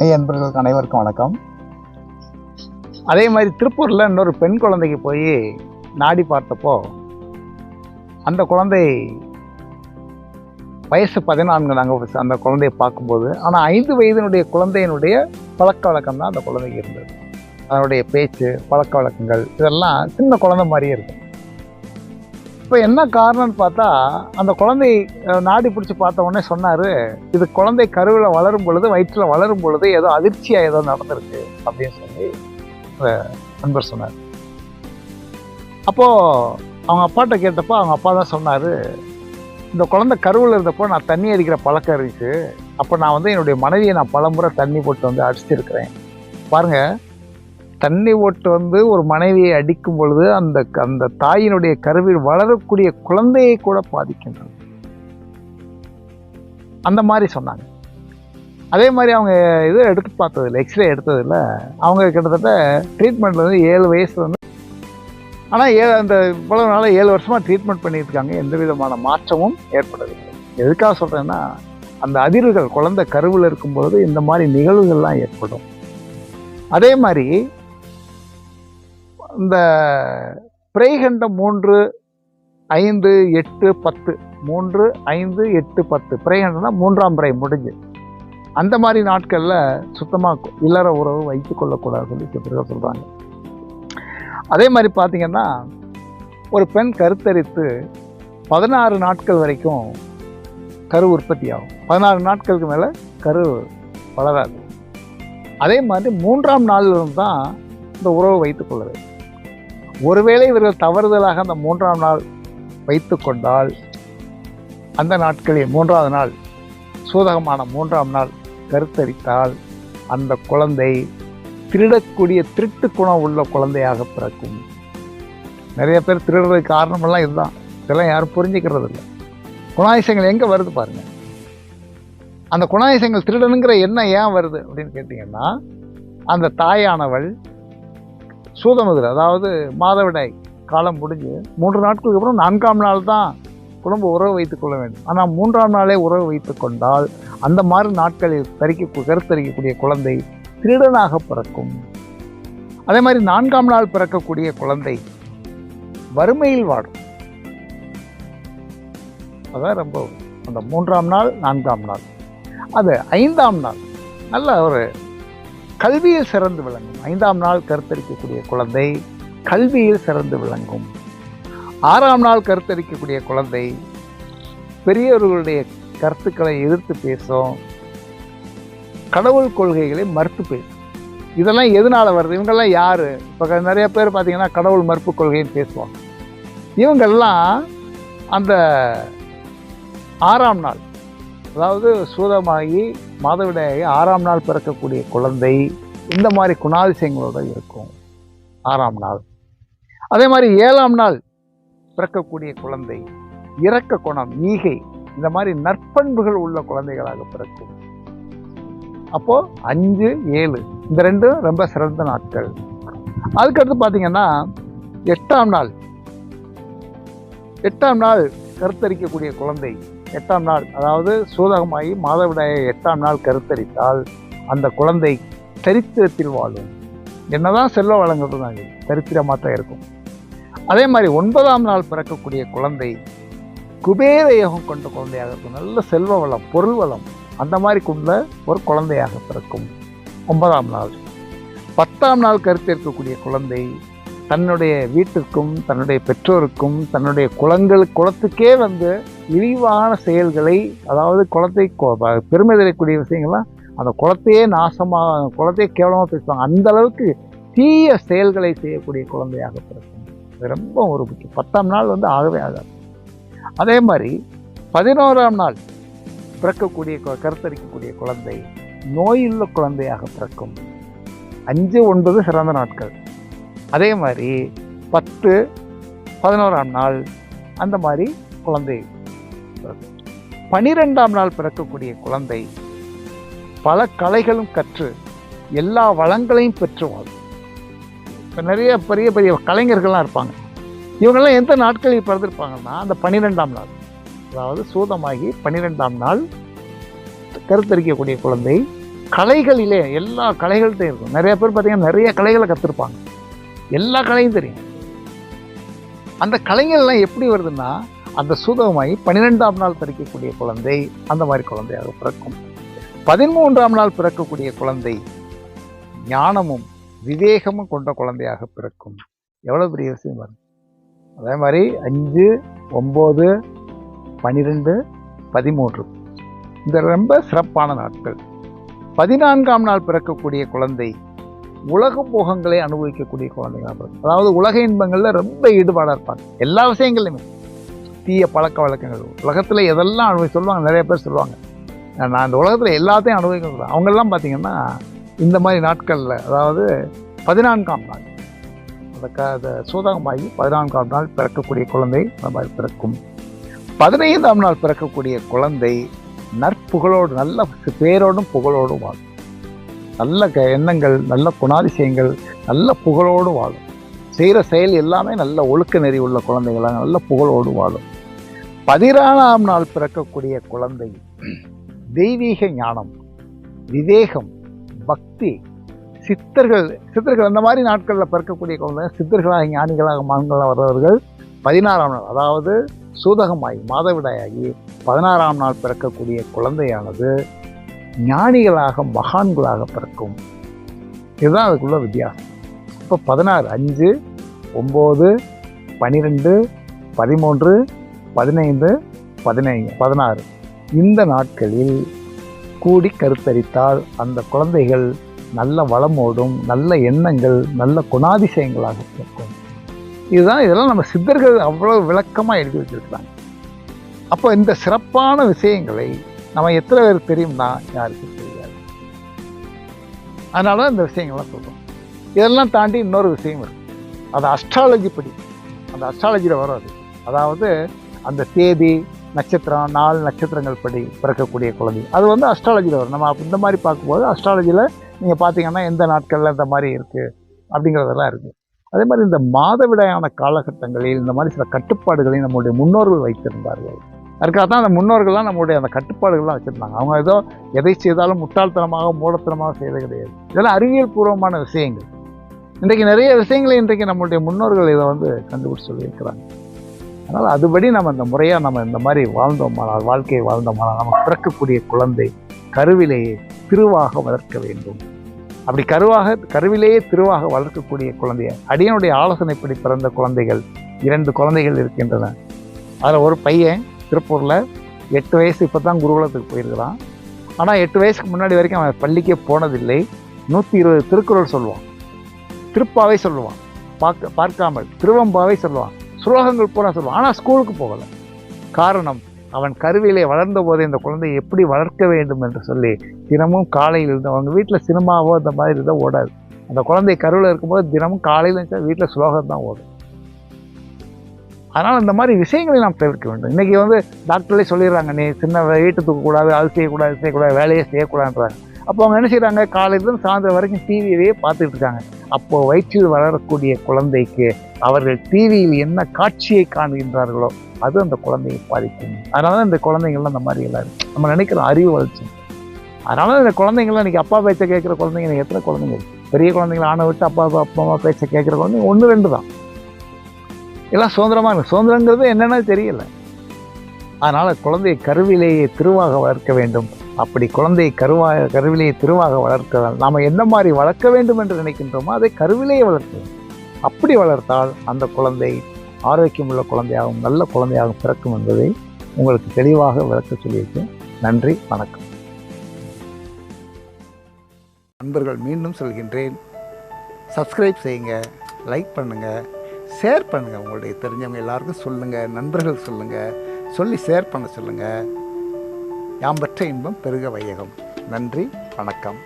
அன்பர்களுக்கு அனைவருக்கும் வணக்கம். அதே மாதிரி திருப்பூரில் இன்னொரு பெண் குழந்தைக்கு போய் நாடி பார்த்தப்போ அந்த குழந்தை வயசு 14 நாங்கள் அந்த குழந்தையை பார்க்கும்போது, ஆனால் 5 வயதினுடைய குழந்தையினுடைய பழக்க வழக்கம் தான் அந்த குழந்தைக்கு இருந்தது. அதனுடைய பேச்சு, பழக்க வழக்கங்கள் இதெல்லாம் சின்ன குழந்தை மாதிரியே இருக்கும். இப்போ என்ன காரணம்னு பார்த்தா, அந்த குழந்தை நாடி பிடிச்சி பார்த்த உடனே சொன்னார், இது குழந்தை கருவில் வளரும் பொழுது, வயிற்றில் வளரும் பொழுது ஏதோ அதிர்ச்சியாக ஏதோ நடந்திருக்கு அப்படின்னு சொல்லி நண்பர் சொன்னார். அப்போது அவங்க அப்பாட்ட கேட்டப்போ அவங்க அப்பா தான் சொன்னார், இந்த குழந்தை கருவில் இருந்தப்போ நான் தண்ணி அடிக்கிற பழக்கம் இருந்துச்சு. அப்போ நான் என்னுடைய மனைவியை நான் பலமுறை தண்ணி போட்டு அடிச்சிருக்கிறேன். பாருங்கள், தண்ணி போட்டு ஒரு மனைவியை அடிக்கும் பொழுது அந்த தாயினுடைய கருவில் வளரக்கூடிய குழந்தையை கூட பாதிக்கின்றது. அந்த மாதிரி சொன்னாங்க. அதே மாதிரி அவங்க இது எடுத்து பார்த்ததில்லை, எக்ஸ்ரே எடுத்ததில்லை. அவங்க கிட்டத்தட்ட ட்ரீட்மெண்ட்ல 7 வயசுல ஆனால் அந்த இவ்வளவு நாளாக 7 வருஷமாக ட்ரீட்மெண்ட் பண்ணிட்டு இருக்காங்க. எந்த விதமான மாற்றமும் ஏற்படவில்லை. எதுக்காக சொல்கிறேன்னா, அந்த அதிர்வுகள் குழந்தை கருவில் இருக்கும்பொழுது இந்த மாதிரி நிகழ்வுகள்லாம் ஏற்படும். அதே மாதிரி இந்த பிறைகண்டம் 3, 5, 8, 10 3, 5, 8, 10 பிறைகண்டம்னா 3ஆம் பிறை முடிஞ்சு அந்த மாதிரி நாட்களில் சுத்தமாக இல்லற உறவு வைத்துக் கொள்ளக்கூடாது சொல்லி சித்தர்கள் சொல்கிறாங்க. அதே மாதிரி பார்த்திங்கன்னா, ஒரு பெண் கருத்தரித்து 16 நாட்கள் வரைக்கும் கரு உற்பத்தி ஆகும். 16 நாட்களுக்கு மேலே கரு வளராது. அதே மாதிரி 3ஆம் நாளிலிருந்து தான் இந்த உறவு வைத்துக் கொள்ள வேண்டும். ஒருவேளை இவர்கள் தவறுதலாக அந்த 3ஆம் நாள் வைத்து கொண்டால், அந்த நாட்களில் 3ஆவது நாள் சூதகமான 3ஆம் நாள் கருத்தரித்தால் அந்த குழந்தை திருடக்கூடிய திருட்டு குணம் உள்ள குழந்தையாக பிறக்கும். நிறைய பேர் திருடுறதுக்கு காரணமெல்லாம் இதுதான். இதெல்லாம் யாரும் புரிஞ்சுக்கிறது இல்லை. குணாதிசயங்கள் எங்கே வருது பாருங்கள். அந்த குணாதிசயங்கள் திருடனுங்கிற எண்ணம் ஏன் வருது அப்படின்னு கேட்டிங்கன்னா, அந்த தாயானவள் சூதமுதிரை, அதாவது மாதவிடாய் காலம் முடிஞ்சு 3 நாட்களுக்கு அப்புறம் 4ஆம் நாள் தான் குடும்ப உறவு வைத்துக் கொள்ள வேண்டும். ஆனால் 3ஆம் நாளே உறவு வைத்து கொண்டால் அந்த மாதிரி நாட்களில் கருத்தரிக்கக்கூடிய குழந்தை திருடனாக பிறக்கும். அதே மாதிரி 4ஆம் நாள் பிறக்கக்கூடிய குழந்தை வறுமையில் வாடும். அதான் ரொம்ப அந்த 3ஆம் நாள் 4ஆம் நாள். அது 5ஆம் நாள் நல்ல ஒரு கல்வியில் சிறந்து விளங்கும். 5ஆம் நாள் கருத்தரிக்கக்கூடிய குழந்தை கல்வியில் சிறந்து விளங்கும். 6ஆம் நாள் கருத்தரிக்கக்கூடிய குழந்தை பெரியவர்களுடைய கருத்துக்களை எதிர்த்து பேசும், கடவுள் கொள்கைகளை மறுத்து பேசும். இதெல்லாம் எதனால் வருது? இவங்கெல்லாம் யார்? இப்போ நிறைய பேர் பார்த்தீங்கன்னா கடவுள் மறுப்பு கொள்கைன்னு பேசுவாங்க. இவங்கெல்லாம் அந்த 6ஆம் நாள், அதாவது சூதமாகி மாதவிடாயி 6ஆம் நாள் பிறக்கக்கூடிய குழந்தை இந்த மாதிரி குணாதிசயங்களோடு இருக்கும் 6ஆம் நாள். அதே மாதிரி 7ஆம் நாள் பிறக்கக்கூடிய குழந்தை இரக்க குணம், ஈகை, இந்த மாதிரி நற்பண்புகள் உள்ள குழந்தைகளாக பிறக்கும். அப்போ 5, 7 இந்த 2 ரொம்ப சிறந்த நாட்கள். அதுக்கடுத்து பார்த்தீங்கன்னா 8ஆம் நாள் கருத்தரிக்கக்கூடிய குழந்தை 8ஆம் நாள், அதாவது சூதகமாகி மாதவிடாயை 8ஆம் நாள் கருத்தரித்தால் அந்த குழந்தை சரித்திரத்தில் வாழும். என்னதான் செல்வ வளங்கிறது சரித்திரமாக தான் இருக்கும். அதே மாதிரி 9ஆம் நாள் பிறக்கக்கூடிய குழந்தை குபேர யோகம் கொண்ட குழந்தையாக இருக்கும். நல்ல செல்வ வளம், பொருள் வளம் அந்த மாதிரி கொண்ட ஒரு குழந்தையாக பிறக்கும் 9ஆம் நாள். 10ஆம் நாள் கருத்தரிக்கக்கூடிய குழந்தை தன்னுடைய வீட்டிற்கும் தன்னுடைய பெற்றோருக்கும் தன்னுடைய குலத்துக்கே இழிவான செயல்களை, அதாவது குலத்தை பெருமை தரக்கூடிய விஷயங்கள்லாம், அந்த குலத்தையே நாசமாக, குலத்தையே கேவலமாக பேசுவாங்க. அந்த அளவுக்கு தீய செயல்களை செய்யக்கூடிய குழந்தையாக பிறக்கும். இது ரொம்ப ஒரு முக்கியம். 10ஆம் நாள் ஆகவே ஆகாது. அதே மாதிரி 11ஆம் நாள் பிறக்கக்கூடிய கருத்தரிக்கக்கூடிய குழந்தை நோயுள்ள குழந்தையாக பிறக்கும். 5, 9 சிறந்த நாட்கள். அதே மாதிரி 10, 11ஆம் நாள் அந்த மாதிரி குழந்தை. 12ஆம் நாள் பிறக்கக்கூடிய குழந்தை பல கலைகளும் கற்று எல்லா வளங்களையும் பெற்று வாழும். இப்போ நிறைய பெரிய பெரிய கலைஞர்கள்லாம் இருப்பாங்க. இவங்கெல்லாம் எந்த நாட்களில் பிறந்திருப்பாங்கன்னா அந்த 12ஆம் நாள், அதாவது சூதமாகி 12ஆம் நாள் கருத்தரிக்கக்கூடிய குழந்தை கலைகளிலே எல்லா கலைகள்கிட்டையும் இருக்கும். நிறைய பேர் பார்த்தீங்கன்னா நிறைய கலைகளை கற்றுருப்பாங்க, எல்லா கலையும் தெரியும். அந்த கலைகள்லாம் எப்படி வருதுன்னா, அந்த சூதகமாகி 12ஆம் நாள் பிறக்கக்கூடிய குழந்தை அந்த மாதிரி குழந்தையாக பிறக்கும். 13ஆம் நாள் பிறக்கக்கூடிய குழந்தை ஞானமும் விவேகமும் கொண்ட குழந்தையாக பிறக்கும். எவ்வளோ பெரிய விஷயம் வரும். அதே மாதிரி 5, 9, 12, 13 இந்த ரொம்ப சிறப்பான நாட்கள். 14ஆம் நாள் பிறக்கக்கூடிய குழந்தை உலக போகங்களை அனுபவிக்கக்கூடிய குழந்தைகளாக பிறக்கும். அதாவது உலக இன்பங்களில் ரொம்ப ஈடுபாடாக இருப்பாங்க. எல்லா விஷயங்கள்லையுமே தீய பழக்க வழக்கங்கள் உலகத்தில் எதெல்லாம் சொல்லுவாங்க. நிறைய பேர் சொல்லுவாங்க, நான் இந்த உலகத்தில் எல்லாத்தையும் அனுபவிக்க சொல்லுவேன். அவங்கெல்லாம் பார்த்தீங்கன்னா இந்த மாதிரி நாட்களில், அதாவது 14ஆம் நாள் அந்த சூதகமாகி 14ஆம் நாள் பிறக்கக்கூடிய குழந்தை அந்த மாதிரி பிறக்கும். 15ஆம் நாள் பிறக்கக்கூடிய குழந்தை நற்புகழோடு, நல்ல பேரோடும் புகழோடும் வாழும். நல்ல எண்ணங்கள், நல்ல குணாதிசயங்கள், நல்ல புகழோடு வாழும். செய்கிற செயல் எல்லாமே நல்ல ஒழுக்க நெறி உள்ள குழந்தைகளாக நல்ல புகழோடு வாழும். 16ஆம் நாள் பிறக்கக்கூடிய குழந்தை தெய்வீக ஞானம், விவேகம், பக்தி, சித்தர்கள் அந்த மாதிரி நாட்களில் பிறக்கக்கூடிய குழந்தை சித்தர்களாக ஞானிகளாக மகன்களாக வருபவர்கள் 16ஆம் நாள், அதாவது சூதகமாகி மாதவிடாயாகி 16ஆம் நாள் பிறக்கக்கூடிய குழந்தையானது ஞானிகளாக மகான்களாக பிறக்கும். இதுதான் அதுக்குள்ள வித்தியாசம். இப்போ 16, 5, 9, 12, 13, 15, 16 இந்த நாட்களில் கூடி கருத்தரித்தால் அந்த குழந்தைகள் நல்ல வளமோடும், நல்ல எண்ணங்கள், நல்ல குணாதிசயங்களாக பிறக்கும். இதெல்லாம் நம்ம சித்தர்கள் அவ்வளோ விளக்கமாக எழுதி வச்சிருக்கிறாங்க. அப்போ இந்த சிறப்பான விஷயங்களை நம்ம எத்தனை பேர் தெரியும்னா யாருக்கு தெரியாது. அதனால இந்த விஷயங்கள்லாம் சொல்கிறோம். இதெல்லாம் தாண்டி இன்னொரு விஷயம் இருக்குது. அது அஸ்ட்ராலஜி படி, அந்த அஸ்ட்ராலஜியில் வராது. அதாவது அந்த தேதி, நட்சத்திரம், 4 நட்சத்திரங்கள் படி பிறக்கக்கூடிய குழந்தை அது அஸ்ட்ராலஜியில் வரும். நம்ம இந்த மாதிரி பார்க்கும்போது அஸ்ட்ராலஜியில் நீங்கள் பார்த்தீங்கன்னா எந்த நாட்களில் இந்த மாதிரி இருக்குது அப்படிங்கிறதெல்லாம் இருக்குது. அதே மாதிரி இந்த மாதவிடாயான காலகட்டங்களில் இந்த மாதிரி சில கட்டுப்பாடுகளை நம்முடைய முன்னோர்கள் வைத்திருந்தார்கள். அதுக்காக தான் அந்த முன்னோர்கள்லாம் நம்மளுடைய அந்த கட்டுப்பாடுகள்லாம் வச்சுருந்தாங்க. அவங்க ஏதோ எதை செய்தாலும் முட்டாள்தனமாக மூடத்தனமாக செய்யறது கிடையாது. இதெல்லாம் அறிவியல் பூர்வமான விஷயங்கள். இன்றைக்கு நிறைய விஷயங்களை இன்றைக்கு நம்மளுடைய முன்னோர்கள் இதை கண்டுபிடிச்சு சொல்லியிருக்கிறாங்க. அதனால் அதுபடி நம்ம இந்த முறையாக நம்ம இந்த மாதிரி வாழ்ந்தோமானால், வாழ்க்கையை வாழ்ந்தோமானால், நம்ம பிறக்கக்கூடிய குழந்தை கருவிலேயே திருவாக வளர்க்க வேண்டும். அப்படி கருவிலேயே திருவாக வளர்க்கக்கூடிய குழந்தைய அடியனுடைய ஆலோசனைப்படி பிறந்த குழந்தைகள் 2 குழந்தைகள் இருக்கின்றன. அதில் ஒரு பையன் திருப்பூரில் 8 வயசு இப்போ தான் குருகுலத்துக்கு போயிருக்கிறான். ஆனால் 8 வயசுக்கு முன்னாடி வரைக்கும் அவன் பள்ளிக்கே போனதில்லை. 120 திருக்குறள் சொல்லுவான், திருப்பாவை சொல்லுவான், பார்க்காமல் திருவம்பாவை சொல்லுவான், சுலோகங்கள் பூரா சொல்லுவான். ஆனால் ஸ்கூலுக்கு போகலை. காரணம், அவன் கருவிலே வளர்ந்த போதே இந்த குழந்தையை எப்படி வளர்க்க வேண்டும் என்று சொல்லி தினமும் காலையில் இருந்து, அவங்க வீட்டில் சினிமாவோ அந்த மாதிரி தான் ஓடாது. அந்த குழந்தை கருவில் இருக்கும்போது தினமும் காலையில் வீட்டில் சுலோகம் தான் ஓடும். அதனால் இந்த மாதிரி விஷயங்களை நாம் தவிர்க்க வேண்டும். இன்றைக்கி டாக்டர்லேயே சொல்லிடுறாங்க, நீ சின்ன வெயிட்டு தூக்கக்கூடாது, அது செய்யக்கூடாது, வேலையே செய்யக்கூடாதுன்றாங்க. அப்போ அவங்க என்ன செய்கிறாங்க, காலையிலேருந்து சாயந்தரம் வரைக்கும் டிவியவே பார்த்துட்டு இருக்காங்க. அப்போது வயிற்றில் வளரக்கூடிய குழந்தைக்கு அவர்கள் டிவியில் என்ன காட்சியை காண்கின்றார்களோ அது அந்த குழந்தையை பாதிக்கும். அதனால தான் இந்த குழந்தைங்கள்லாம் அந்த மாதிரி எல்லாம் இருக்குது. நம்ம நினைக்கிறோம் அறிவு வளர்ச்சி. அதனால இந்த குழந்தைங்கள்லாம் இன்றைக்கி அப்பா பேச்சை கேட்குற குழந்தைங்க எத்தனை குழந்தைங்க இருக்குது? பெரிய குழந்தைங்களை ஆணை விட்டு அப்பா அம்மா பேச்சை கேட்குற குழந்தைங்க 1, 2 தான். எல்லாம் சுதந்திரமாக இருக்குது. சுதந்திரங்கிறது என்னென்னு தெரியல. அதனால் குழந்தையை கருவிலேயே திருவாக வளர்க்க வேண்டும். அப்படி குழந்தையை கருவிலேயே திருவாக வளர்க்க நாம் என்ன மாதிரி வளர்க்க வேண்டும் என்று நினைக்கின்றோமோ அதை கருவிலேயே வளர்க்க வேண்டும். அப்படி வளர்த்தால் அந்த குழந்தை ஆரோக்கியமுள்ள குழந்தையாகவும் நல்ல குழந்தையாகவும் பிறக்கும் என்பதை உங்களுக்கு தெளிவாக விளக்க சொல்லியிருக்கேன். நன்றி, வணக்கம். நண்பர்கள், மீண்டும் சொல்கின்றேன், சப்ஸ்கிரைப் செய்யுங்க, லைக் பண்ணுங்கள், ஷேர் பண்ணுங்கள். உங்களுடைய தெரிஞ்சவங்க எல்லாருக்கும் சொல்லுங்கள், நண்பர்கள் சொல்லுங்கள், சொல்லி ஷேர் பண்ண சொல்லுங்கள். யாம் பெற்ற இன்பம் பெருக வையகம். நன்றி, வணக்கம்.